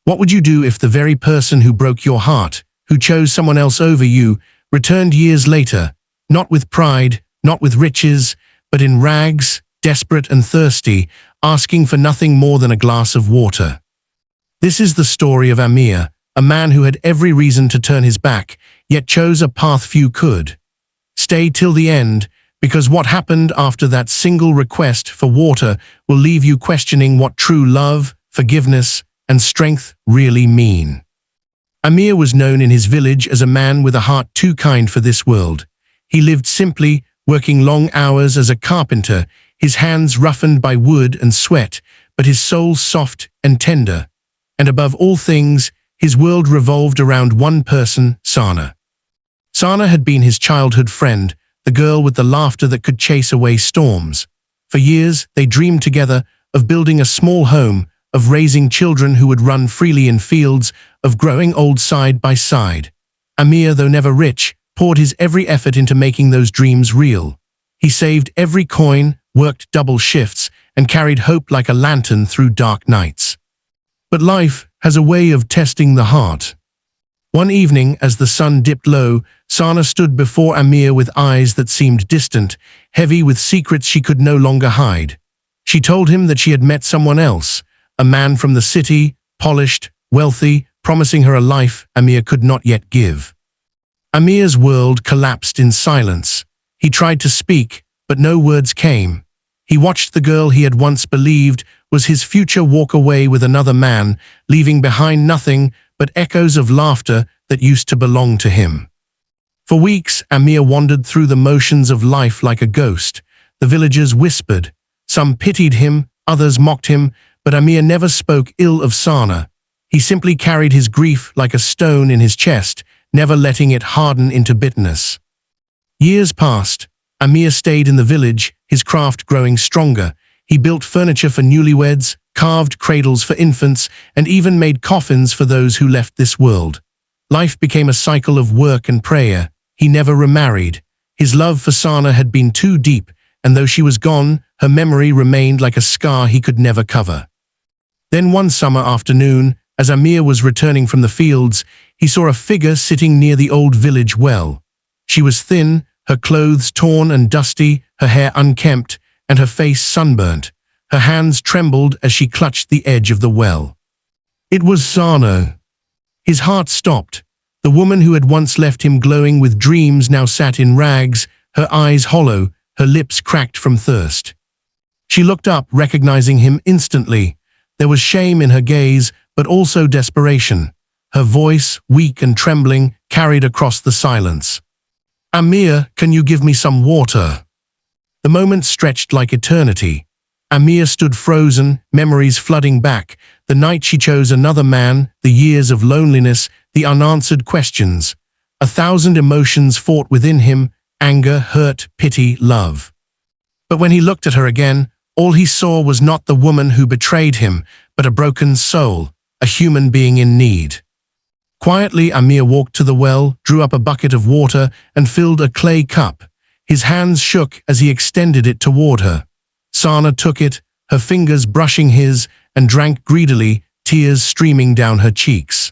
What would you do if the very person who broke your heart, who chose someone else over you, returned years later, not with pride, not with riches, but in rags, desperate and thirsty, asking for nothing more than a glass of water? This is the story of Amir, a man who had every reason to turn his back, yet chose a path few could. Stay till the end, because what happened after that single request for water will leave you questioning what true love, forgiveness, and strength really mean. Amir was known in his village as a man with a heart too kind for this world. He lived simply, working long hours as a carpenter, his hands roughened by wood and sweat, but his soul soft and tender. And above all things, his world revolved around one person, Sana. Sana had been his childhood friend, the girl with the laughter that could chase away storms. For years, they dreamed together of building a small home, of raising children who would run freely in fields, of growing old side by side. Amir, though never rich, poured his every effort into making those dreams real. He saved every coin, worked double shifts, and carried hope like a lantern through dark nights. But life has a way of testing the heart. One evening, as the sun dipped low, Sana stood before Amir with eyes that seemed distant, heavy with secrets she could no longer hide. She told him that she had met someone else, a man from the city, polished, wealthy, promising her a life Amir could not yet give. Amir's world collapsed in silence. He tried to speak, but no words came. He watched the girl he had once believed was his future walk away with another man, leaving behind nothing but echoes of laughter that used to belong to him. For weeks, Amir wandered through the motions of life like a ghost. The villagers whispered. Some pitied him, others mocked him, but Amir never spoke ill of Sana. He simply carried his grief like a stone in his chest, never letting it harden into bitterness. Years passed. Amir stayed in the village, his craft growing stronger. He built furniture for newlyweds, carved cradles for infants, and even made coffins for those who left this world. Life became a cycle of work and prayer. He never remarried. His love for Sana had been too deep, and though she was gone, her memory remained like a scar he could never cover. Then one summer afternoon, as Amir was returning from the fields, he saw a figure sitting near the old village well. She was thin, her clothes torn and dusty, her hair unkempt, and her face sunburnt. Her hands trembled as she clutched the edge of the well. It was Sana. His heart stopped. The woman who had once left him glowing with dreams now sat in rags, her eyes hollow, her lips cracked from thirst. She looked up, recognizing him instantly. There was shame in her gaze, but also desperation. Her voice, weak and trembling, carried across the silence. "Amir, can you give me some water?" The moment stretched like eternity. Amir stood frozen, memories flooding back. The night she chose another man, the years of loneliness, the unanswered questions. 1,000 emotions fought within him: anger, hurt, pity, love. But when he looked at her again, all he saw was not the woman who betrayed him, but a broken soul, a human being in need. Quietly, Amir walked to the well, drew up a bucket of water, and filled a clay cup. His hands shook as he extended it toward her. Sana took it, her fingers brushing his, and drank greedily, tears streaming down her cheeks.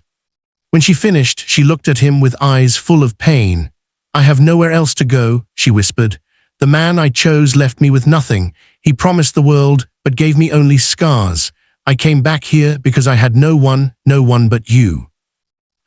When she finished, she looked at him with eyes full of pain. "I have nowhere else to go," she whispered. "The man I chose left me with nothing. He promised the world, but gave me only scars. I came back here because I had no one but you."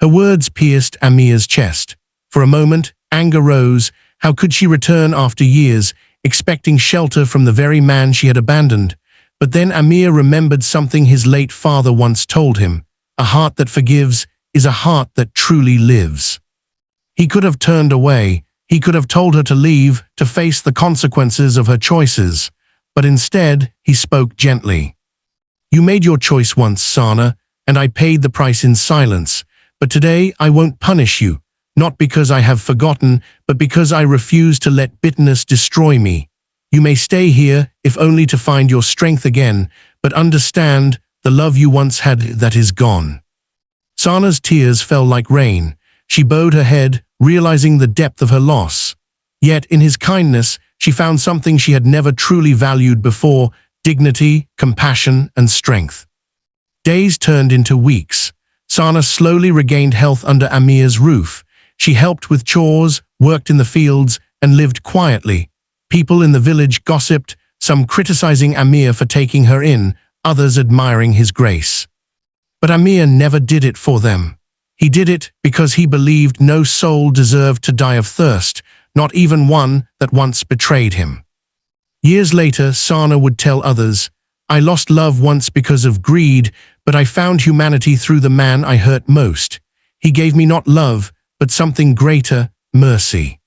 Her words pierced Amir's chest. For a moment, anger rose. How could she return after years, expecting shelter from the very man she had abandoned? But then Amir remembered something his late father once told him. A heart that forgives is a heart that truly lives. He could have turned away. He could have told her to leave, to face the consequences of her choices. But instead, he spoke gently. "You made your choice once, Sana, and I paid the price in silence. But today I won't punish you, not because I have forgotten, but because I refuse to let bitterness destroy me. You may stay here, if only to find your strength again, but understand, the love you once had, that is gone." Sana's tears fell like rain. She bowed her head, realizing the depth of her loss. Yet, in his kindness, she found something she had never truly valued before: dignity, compassion, and strength. Days turned into weeks. Sana slowly regained health under Amir's roof. She helped with chores, worked in the fields, and lived quietly. People in the village gossiped, some criticizing Amir for taking her in, others admiring his grace. But Amir never did it for them. He did it because he believed no soul deserved to die of thirst, not even one that once betrayed him. Years later, Sana would tell others, "I lost love once because of greed, but I found humanity through the man I hurt most. He gave me not love, but something greater, mercy."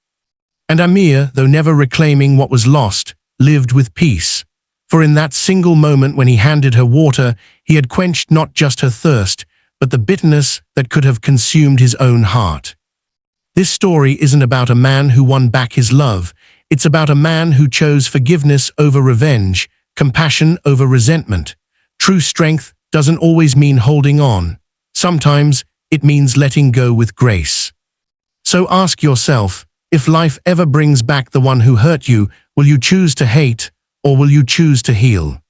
And Amir, though never reclaiming what was lost, lived with peace. For in that single moment when he handed her water, he had quenched not just her thirst, but the bitterness that could have consumed his own heart. This story isn't about a man who won back his love. It's about a man who chose forgiveness over revenge, compassion over resentment. True strength doesn't always mean holding on. Sometimes it means letting go with grace. So ask yourself, if life ever brings back the one who hurt you, will you choose to hate, or will you choose to heal?